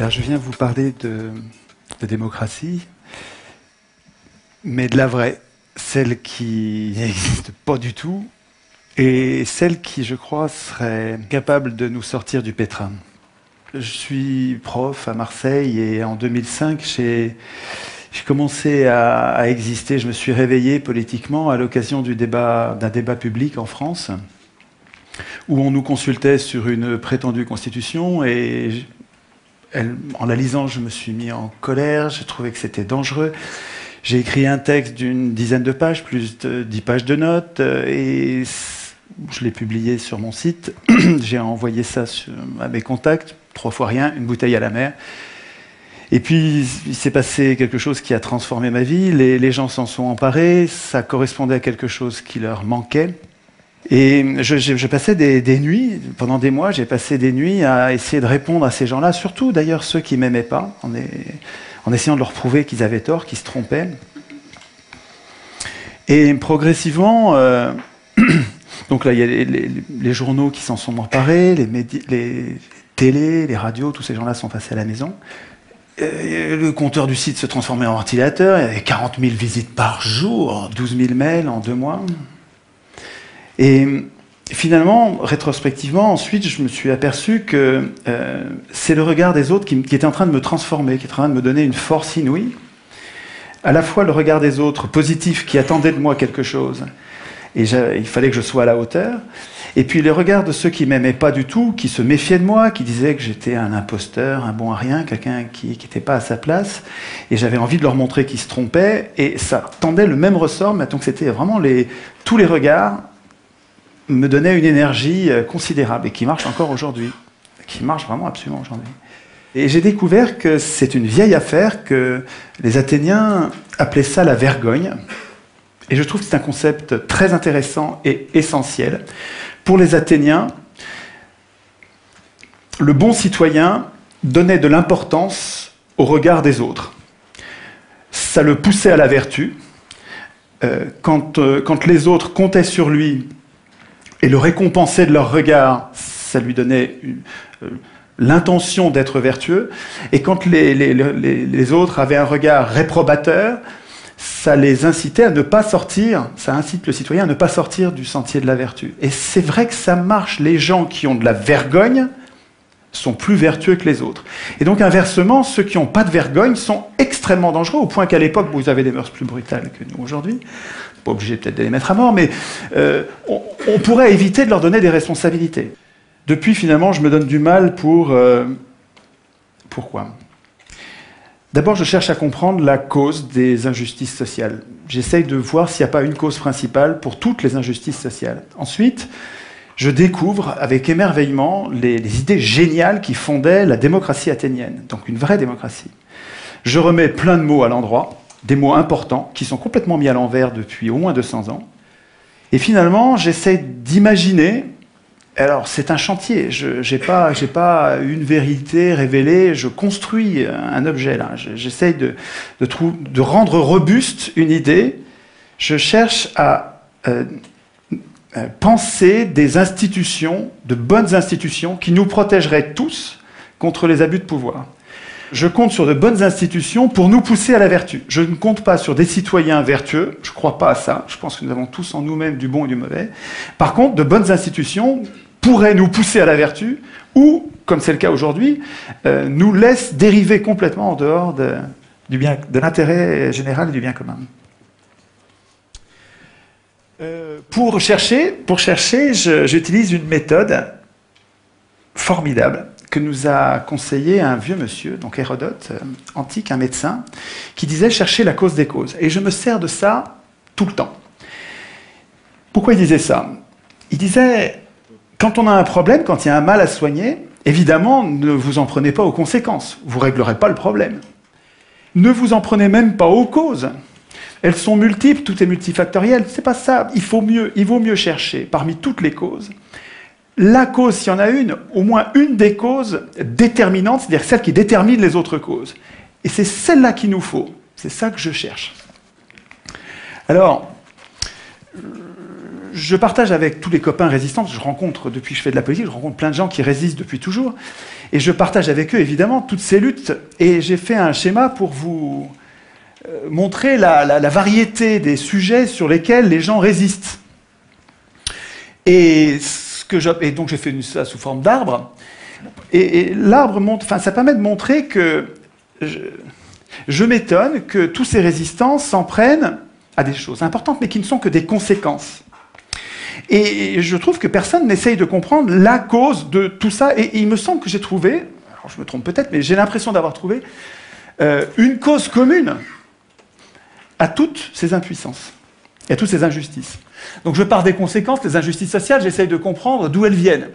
Alors, je viens vous parler de démocratie, mais de la vraie, celle qui n'existe pas du tout, et celle qui, je crois, serait capable de nous sortir du pétrin. Je suis prof à Marseille et en 2005, j'ai commencé à exister. Je me suis réveillé politiquement à l'occasion d'un débat public en France, où on nous consultait sur une prétendue constitution, et en la lisant, je me suis mis en colère, j'ai trouvé que c'était dangereux. J'ai écrit un texte d'une dizaine de pages, plus de 10 pages de notes, et je l'ai publié sur mon site. J'ai envoyé ça à mes contacts, 3 fois rien, une bouteille à la mer. Et puis, il s'est passé quelque chose qui a transformé ma vie. Les gens s'en sont emparés, ça correspondait à quelque chose qui leur manquait. Et je passais des nuits, pendant des mois, j'ai passé des nuits à essayer de répondre à ces gens-là, surtout d'ailleurs ceux qui ne m'aimaient pas, en essayant de leur prouver qu'ils avaient tort, qu'ils se trompaient. Et progressivement, donc là, il y a les journaux qui s'en sont emparés, les télés, les radios, tous ces gens-là sont passés à la maison. Le compteur du site se transformait en ventilateur, il y avait 40 000 visites par jour, 12 000 mails en 2 mois. Et finalement, rétrospectivement, ensuite, je me suis aperçu que c'est le regard des autres qui était en train de me transformer, qui était en train de me donner une force inouïe. À la fois le regard des autres, positif, qui attendaient de moi quelque chose, et il fallait que je sois à la hauteur. Et puis les regards de ceux qui m'aimaient pas du tout, qui se méfiaient de moi, qui disaient que j'étais un imposteur, un bon à rien, quelqu'un qui n'était pas à sa place. Et j'avais envie de leur montrer qu'ils se trompaient. Et ça tendait le même ressort, mais donc c'était vraiment tous les regards me donnaient une énergie considérable et qui marche encore aujourd'hui, qui marche vraiment absolument aujourd'hui. Et j'ai découvert que c'est une vieille affaire, que les Athéniens appelaient ça la vergogne. Et je trouve que c'est un concept très intéressant et essentiel. Pour les Athéniens, le bon citoyen donnait de l'importance au regard des autres. Ça le poussait à la vertu. Quand les autres comptaient sur lui et le récompensaient de leur regard, ça lui donnait l'intention d'être vertueux. Et quand les autres avaient un regard réprobateur, ça les incitait à ne pas sortir, ça incite le citoyen à ne pas sortir du sentier de la vertu. Et c'est vrai que ça marche. Les gens qui ont de la vergogne sont plus vertueux que les autres. Et donc inversement, ceux qui n'ont pas de vergogne sont extrêmement dangereux, au point qu'à l'époque, vous avez des mœurs plus brutales que nous aujourd'hui. Pas obligé peut-être de les mettre à mort, mais on pourrait éviter de leur donner des responsabilités. Depuis, finalement, je me donne du mal pour... Pourquoi ? D'abord, je cherche à comprendre la cause des injustices sociales. J'essaye de voir s'il n'y a pas une cause principale pour toutes les injustices sociales. Ensuite, je découvre avec émerveillement les idées géniales qui fondaient la démocratie athénienne, donc une vraie démocratie. Je remets plein de mots à l'endroit, des mots importants qui sont complètement mis à l'envers depuis au moins 200 ans. Et finalement, j'essaye d'imaginer... Alors, c'est un chantier. Je n'ai pas une vérité révélée. Je construis un objet, là. J'essaye de rendre robuste une idée. Je cherche à penser des institutions, de bonnes institutions, qui nous protégeraient tous contre les abus de pouvoir. Je compte sur de bonnes institutions pour nous pousser à la vertu. Je ne compte pas sur des citoyens vertueux. Je ne crois pas à ça. Je pense que nous avons tous en nous-mêmes du bon et du mauvais. Par contre, de bonnes institutions pourraient nous pousser à la vertu ou, comme c'est le cas aujourd'hui, nous laissent dériver complètement en dehors de l'intérêt général et du bien commun. Pour chercher, j'utilise une méthode formidable que nous a conseillé un vieux monsieur, donc Hérodote, antique, un médecin, qui disait « chercher la cause des causes ». Et je me sers de ça tout le temps. Pourquoi il disait ça ? Il disait, quand on a un problème, quand il y a un mal à soigner, évidemment, ne vous en prenez pas aux conséquences. Vous ne réglerez pas le problème. Ne vous en prenez même pas aux causes. Elles sont multiples, tout est multifactoriel. C'est pas ça. Il vaut mieux chercher parmi toutes les causes la cause, s'il y en a une, au moins une des causes déterminantes, c'est-à-dire celle qui détermine les autres causes. Et c'est celle-là qu'il nous faut. C'est ça que je cherche. Alors, je partage avec tous les copains résistants, je rencontre, depuis que je fais de la politique, je rencontre plein de gens qui résistent depuis toujours, et je partage avec eux, évidemment, toutes ces luttes, et j'ai fait un schéma pour vous montrer la variété des sujets sur lesquels les gens résistent. Et donc j'ai fait ça sous forme d'arbre, et l'arbre montre, enfin, ça permet de montrer que je m'étonne que tous ces résistants s'en prennent à des choses importantes, mais qui ne sont que des conséquences. Et je trouve que personne n'essaye de comprendre la cause de tout ça. Et il me semble que j'ai trouvé, alors je me trompe peut-être, mais j'ai l'impression d'avoir trouvé une cause commune à toutes ces impuissances et à toutes ces injustices. Donc je pars des conséquences, les injustices sociales, j'essaye de comprendre d'où elles viennent.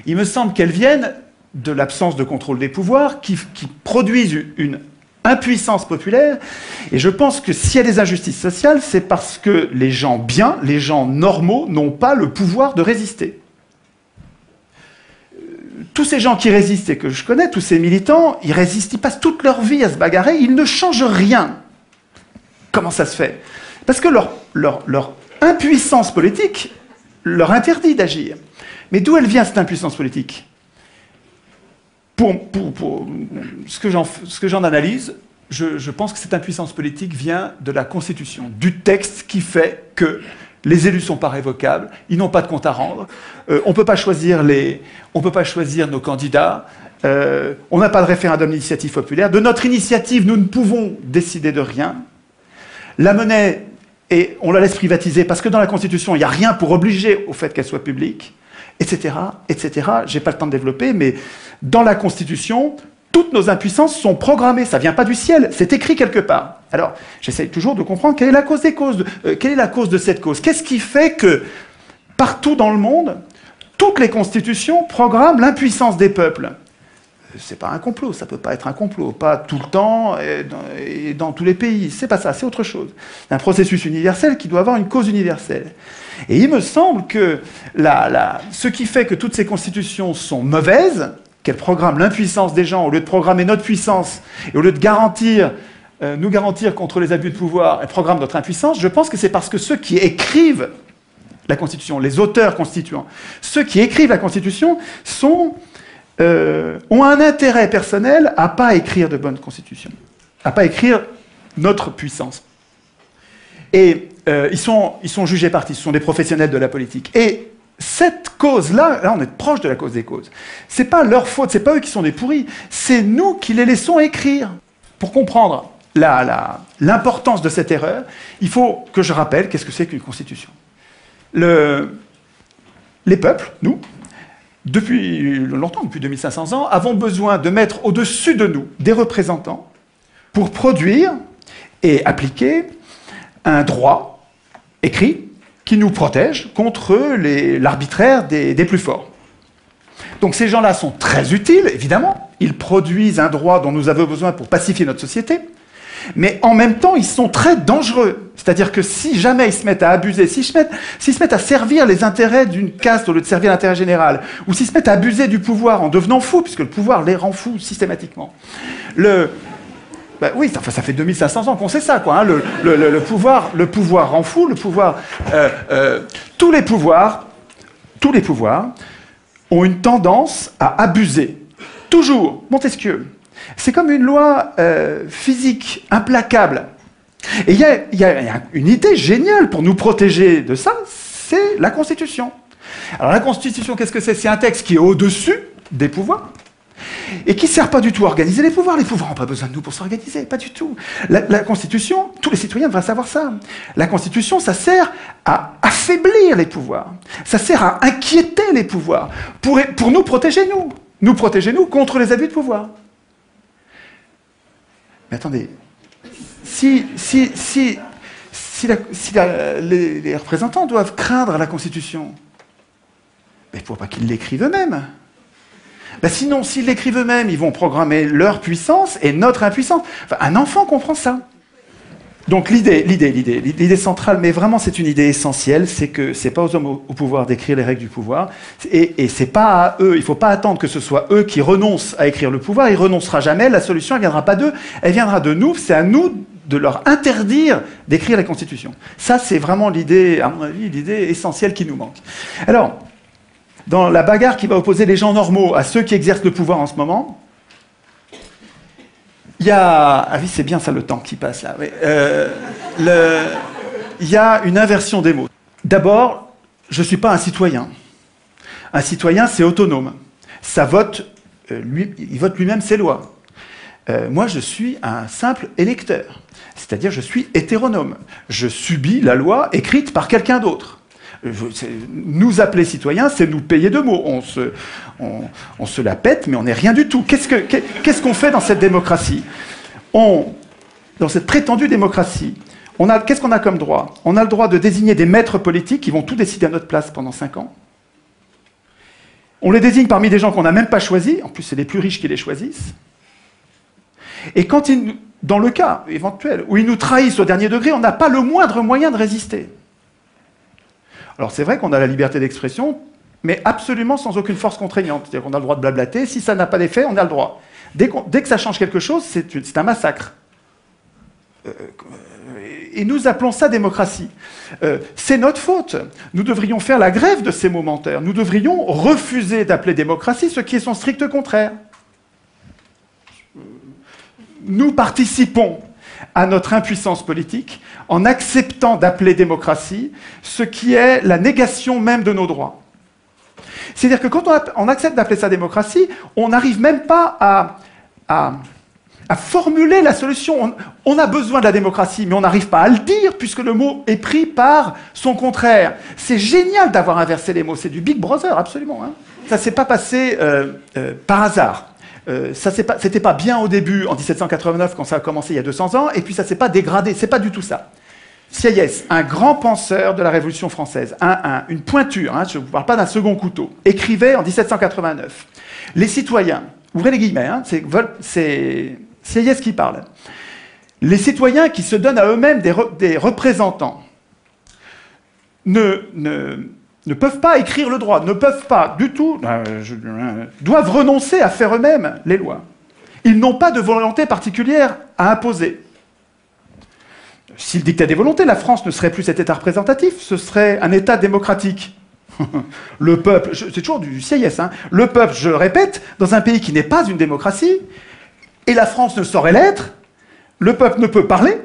Il me semble qu'elles viennent de l'absence de contrôle des pouvoirs qui produisent une impuissance populaire, et je pense que s'il y a des injustices sociales, c'est parce que les gens bien, les gens normaux, n'ont pas le pouvoir de résister. Tous ces gens qui résistent et que je connais, tous ces militants, ils résistent, ils passent toute leur vie à se bagarrer, ils ne changent rien. Comment ça se fait? Parce que leur impuissance politique leur interdit d'agir. Mais d'où elle vient, cette impuissance politique? Pour ce que j'en analyse, je pense que cette impuissance politique vient de la Constitution, du texte qui fait que les élus ne sont pas révocables, ils n'ont pas de compte à rendre, on ne peut pas choisir nos candidats, on n'a pas de référendum d'initiative populaire, de notre initiative, nous ne pouvons décider de rien. La monnaie, on la laisse privatiser parce que dans la Constitution, il n'y a rien pour obliger au fait qu'elle soit publique, etc., etc. Je n'ai pas le temps de développer, mais dans la Constitution, toutes nos impuissances sont programmées. Ça ne vient pas du ciel, c'est écrit quelque part. Alors, j'essaye toujours de comprendre quelle est la cause des causes, quelle est la cause de cette cause. Qu'est-ce qui fait que, partout dans le monde, toutes les constitutions programment l'impuissance des peuples? C'est pas un complot, ça peut pas être un complot, pas tout le temps et dans tous les pays. C'est pas ça, c'est autre chose. C'est un processus universel qui doit avoir une cause universelle. Et il me semble que ce qui fait que toutes ces constitutions sont mauvaises, qu'elles programment l'impuissance des gens, au lieu de programmer notre puissance, et au lieu de nous garantir contre les abus de pouvoir, elles programment notre impuissance, je pense que c'est parce que ceux qui écrivent la Constitution, les auteurs constituants, ceux qui écrivent la Constitution ont un intérêt personnel à ne pas écrire de bonnes constitutions, à ne pas écrire notre puissance. Et ils sont jugés partis, ce sont des professionnels de la politique. Et cette cause-là, là on est proche de la cause des causes, c'est pas leur faute, c'est pas eux qui sont des pourris, c'est nous qui les laissons écrire. Pour comprendre l'importance de cette erreur, il faut que je rappelle qu'est-ce que c'est qu'une constitution. Les peuples, nous, depuis longtemps, depuis 2500 ans, avons besoin de mettre au-dessus de nous des représentants pour produire et appliquer un droit écrit qui nous protège contre l'arbitraire des plus forts. Donc ces gens-là sont très utiles, évidemment. Ils produisent un droit dont nous avons besoin pour pacifier notre société. Mais en même temps, ils sont très dangereux. C'est-à-dire que si jamais ils se mettent à abuser, s'ils se mettent à servir les intérêts d'une caste au lieu de servir l'intérêt général, ou s'ils se mettent à abuser du pouvoir en devenant fous, puisque le pouvoir les rend fous systématiquement. Oui, ça fait 2500 ans qu'on sait ça, quoi. Hein. Le pouvoir rend fou, tous les pouvoirs ont une tendance à abuser. Toujours. Montesquieu. C'est comme une loi physique implacable. Et il y a une idée géniale pour nous protéger de ça, c'est la Constitution. Alors la Constitution, qu'est-ce que c'est? C'est un texte qui est au-dessus des pouvoirs et qui ne sert pas du tout à organiser les pouvoirs. Les pouvoirs n'ont pas besoin de nous pour s'organiser, pas du tout. La Constitution, tous les citoyens devraient savoir ça. La Constitution, ça sert à affaiblir les pouvoirs. Ça sert à inquiéter les pouvoirs pour nous protéger, nous. Nous protéger, nous, contre les abus de pouvoir. Mais attendez, si les représentants doivent craindre la Constitution, il ne faut pas qu'ils l'écrivent eux-mêmes. Sinon, s'ils l'écrivent eux-mêmes, ils vont programmer leur puissance et notre impuissance. Enfin, un enfant comprend ça. Donc l'idée centrale, mais vraiment c'est une idée essentielle, c'est que c'est pas aux hommes au pouvoir d'écrire les règles du pouvoir, et c'est pas à eux, il faut pas attendre que ce soit eux qui renoncent à écrire le pouvoir, il renoncera jamais, la solution elle viendra pas d'eux, elle viendra de nous, c'est à nous de leur interdire d'écrire les constitutions. Ça, c'est vraiment l'idée, à mon avis, l'idée essentielle qui nous manque. Alors, dans la bagarre qui va opposer les gens normaux à ceux qui exercent le pouvoir en ce moment, il y a... Ah oui, c'est bien ça le temps qui passe là. Oui. Il y a une inversion des mots. D'abord, je ne suis pas un citoyen. Un citoyen, c'est autonome. Ça vote, il vote lui-même ses lois. Moi, je suis un simple électeur. C'est-à-dire, je suis hétéronome. Je subis la loi écrite par quelqu'un d'autre. Nous appeler citoyens, c'est nous payer de mots. On se la pète, mais on n'est rien du tout. Qu'est-ce qu'on fait dans cette démocratie? Dans cette prétendue démocratie, qu'est-ce qu'on a comme droit? On a le droit de désigner des maîtres politiques qui vont tout décider à notre place pendant 5 ans. On les désigne parmi des gens qu'on n'a même pas choisis. En plus, c'est les plus riches qui les choisissent. Et quand dans le cas éventuel où ils nous trahissent au dernier degré, on n'a pas le moindre moyen de résister. Alors c'est vrai qu'on a la liberté d'expression, mais absolument sans aucune force contraignante. C'est-à-dire qu'on a le droit de blablater, si ça n'a pas d'effet, on a le droit. Dès que ça change quelque chose, c'est un massacre. Et nous appelons ça démocratie. C'est notre faute. Nous devrions faire la grève de ces momentaires. Nous devrions refuser d'appeler démocratie ce qui est son strict contraire. Nous participons à notre impuissance politique en acceptant d'appeler démocratie ce qui est la négation même de nos droits. C'est-à-dire que quand on accepte d'appeler ça démocratie, on n'arrive même pas à formuler la solution. On a besoin de la démocratie, mais on n'arrive pas à le dire puisque le mot est pris par son contraire. C'est génial d'avoir inversé les mots. C'est du Big Brother, absolument. Hein. Ça ne s'est pas passé par hasard. C'était pas bien au début, en 1789, quand ça a commencé il y a 200 ans, et puis ça s'est pas dégradé. C'est pas du tout ça. Sieyès, un grand penseur de la Révolution française, une pointure, hein, je ne vous parle pas d'un second couteau, écrivait en 1789 « Les citoyens », ouvrez les guillemets, hein, c'est Sieyès qui parle, « Les citoyens qui se donnent à eux-mêmes des représentants ne peuvent pas écrire le droit, ne peuvent pas du tout, doivent renoncer à faire eux-mêmes les lois. Ils n'ont pas de volonté particulière à imposer. S'ils dictaient des volontés, la France ne serait plus cet État représentatif, ce serait un État démocratique. Le peuple, c'est toujours du Sieyès, hein, le peuple, je le répète, dans un pays qui n'est pas une démocratie, et la France ne saurait l'être, le peuple ne peut parler,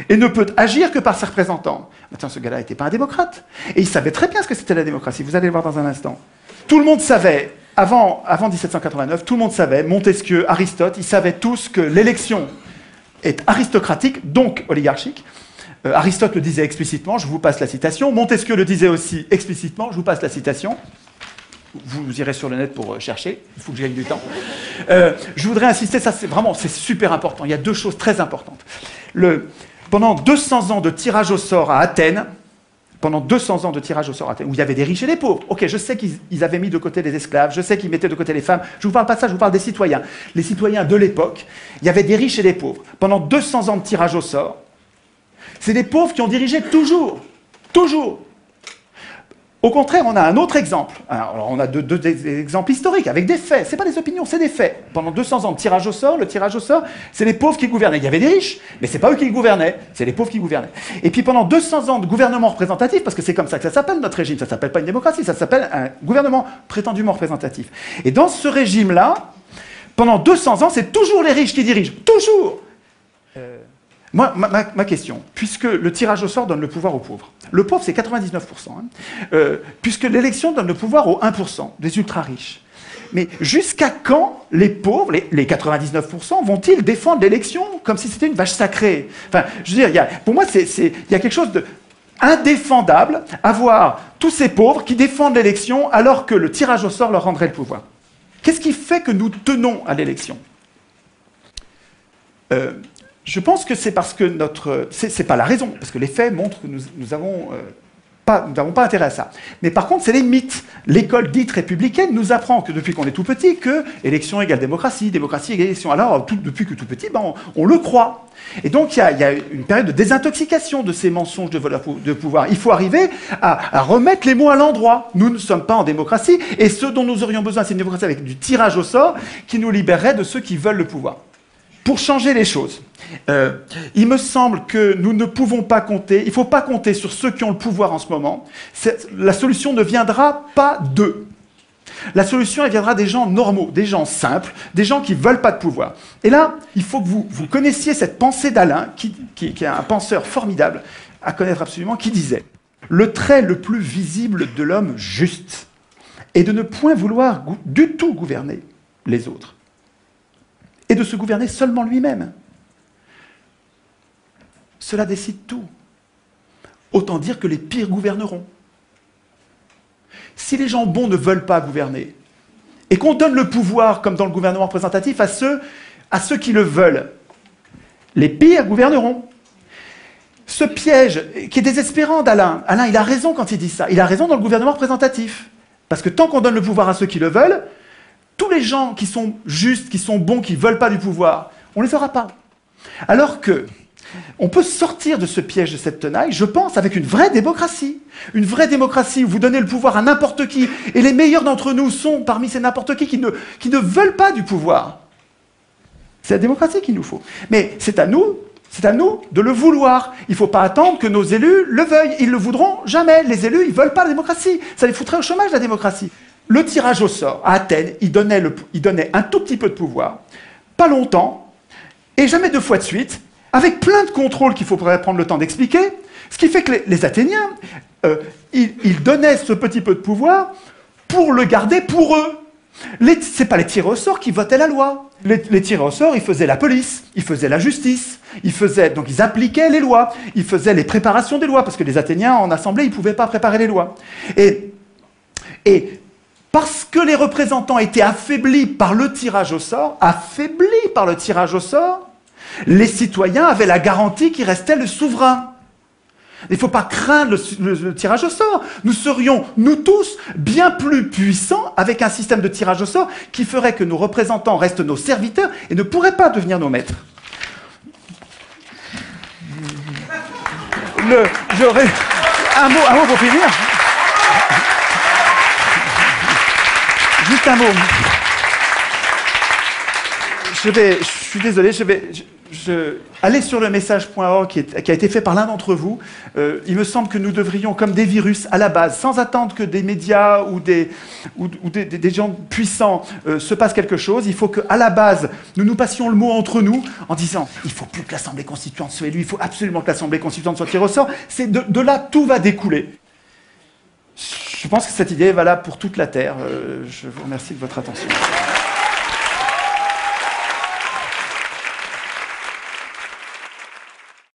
et ne peut agir que par ses représentants. Attends, ce gars-là n'était pas un démocrate. Et il savait très bien ce que c'était la démocratie. Vous allez le voir dans un instant. Tout le monde savait, avant 1789, tout le monde savait, Montesquieu, Aristote, ils savaient tous que l'élection est aristocratique, donc oligarchique. Aristote le disait explicitement, je vous passe la citation. Montesquieu le disait aussi explicitement, je vous passe la citation. Vous irez sur le net pour chercher, il faut que j'aille du temps. Je voudrais insister, ça c'est super important. Il y a 2 choses très importantes. Pendant 200 ans de tirage au sort à Athènes, où il y avait des riches et des pauvres. Ok, je sais qu'ils avaient mis de côté les esclaves, je sais qu'ils mettaient de côté les femmes. Je ne vous parle pas de ça, je vous parle des citoyens. Les citoyens de l'époque, il y avait des riches et des pauvres. Pendant 200 ans de tirage au sort, c'est les pauvres qui ont dirigé toujours. Toujours. Au contraire, on a un autre exemple. Alors, on a deux exemples historiques, avec des faits. Ce n'est pas des opinions, c'est des faits. Pendant 200 ans de tirage au sort, le tirage au sort, c'est les pauvres qui gouvernaient. Il y avait des riches, mais ce n'est pas eux qui gouvernaient, c'est les pauvres qui gouvernaient. Et puis pendant 200 ans de gouvernement représentatif, parce que c'est comme ça que ça s'appelle notre régime, ça ne s'appelle pas une démocratie, ça s'appelle un gouvernement prétendument représentatif. Et dans ce régime-là, pendant 200 ans, c'est toujours les riches qui dirigent. Toujours. Moi, ma question, puisque le tirage au sort donne le pouvoir aux pauvres, le pauvre c'est 99%, hein, puisque l'élection donne le pouvoir aux 1%, des ultra-riches, mais jusqu'à quand les pauvres, les 99%, vont-ils défendre l'élection comme si c'était une vache sacrée? Enfin, je veux dire, pour moi, il y a quelque chose d'indéfendable à voir tous ces pauvres qui défendent l'élection alors que le tirage au sort leur rendrait le pouvoir. Qu'est-ce qui fait que nous tenons à l'élection? Je pense que c'est parce que c'est pas la raison, parce que les faits montrent que nous n'avons pas intérêt à ça. Mais par contre, c'est les mythes. L'école dite républicaine nous apprend que depuis qu'on est tout petit, que élection égale démocratie, démocratie égale élection. Alors, depuis que tout petit, on le croit. Et donc, il y a une période de désintoxication de ces mensonges de pouvoir. Il faut arriver à remettre les mots à l'endroit. Nous ne sommes pas en démocratie, et ce dont nous aurions besoin, c'est une démocratie avec du tirage au sort qui nous libérerait de ceux qui veulent le pouvoir. pour changer les choses, il me semble que nous ne pouvons pas compter, il ne faut pas compter sur ceux qui ont le pouvoir en ce moment. La solution ne viendra pas d'eux. La solution, elle viendra des gens normaux, des gens simples, des gens qui ne veulent pas de pouvoir. Et là, il faut que vous connaissiez cette pensée d'Alain, qui est un penseur formidable, à connaître absolument, qui disait « Le trait le plus visible de l'homme juste est de ne point vouloir du tout gouverner les autres, et de se gouverner seulement lui-même. Cela décide tout. Autant dire que les pires gouverneront. Si les gens bons ne veulent pas gouverner, et qu'on donne le pouvoir, comme dans le gouvernement représentatif, à ceux qui le veulent, les pires gouverneront. Ce piège, qui est désespérant d'Alain, Alain, il a raison quand il dit ça, il a raison dans le gouvernement représentatif. Parce que tant qu'on donne le pouvoir à ceux qui le veulent, tous les gens qui sont justes, qui sont bons, qui ne veulent pas du pouvoir, on ne les aura pas. Alors que on peut sortir de ce piège de cette tenaille, je pense, avec une vraie démocratie. Une vraie démocratie où vous donnez le pouvoir à n'importe qui, et les meilleurs d'entre nous sont parmi ces n'importe qui ne veulent pas du pouvoir. C'est la démocratie qu'il nous faut. Mais c'est à nous de le vouloir. Il ne faut pas attendre que nos élus le veuillent. Ils ne le voudront jamais. Les élus, ils ne veulent pas la démocratie. Ça les foutrait au chômage, la démocratie. Le tirage au sort, à Athènes, il donnait un tout petit peu de pouvoir, pas longtemps, et jamais 2 fois de suite, avec plein de contrôles qu'il faudrait prendre le temps d'expliquer, ce qui fait que les Athéniens, ils donnaient ce petit peu de pouvoir pour le garder pour eux. Ce n'est pas les tirés au sort qui votaient la loi. Les tirés au sort, ils faisaient la police, ils faisaient la justice, donc ils appliquaient les lois, ils faisaient les préparations des lois, parce que les Athéniens, en assemblée, ils ne pouvaient pas préparer les lois. Et parce que les représentants étaient affaiblis par le tirage au sort, les citoyens avaient la garantie qu'il restait le souverain. Il ne faut pas craindre le tirage au sort. Nous serions, nous tous, bien plus puissants avec un système de tirage au sort qui ferait que nos représentants restent nos serviteurs et ne pourraient pas devenir nos maîtres. Un mot pour finir. Juste un mot. Je suis désolé, allez sur le message.org qui a été fait par l'un d'entre vous. Il me semble que nous devrions, comme des virus, à la base, sans attendre que des médias ou des gens puissants se passent quelque chose, il faut qu'à la base, nous passions le mot entre nous en disant « il ne faut plus que l'Assemblée constituante soit élue, il faut absolument que l'Assemblée constituante soit tirée au sort ». De là, tout va découler. Je pense que cette idée est valable pour toute la Terre. Je vous remercie de votre attention.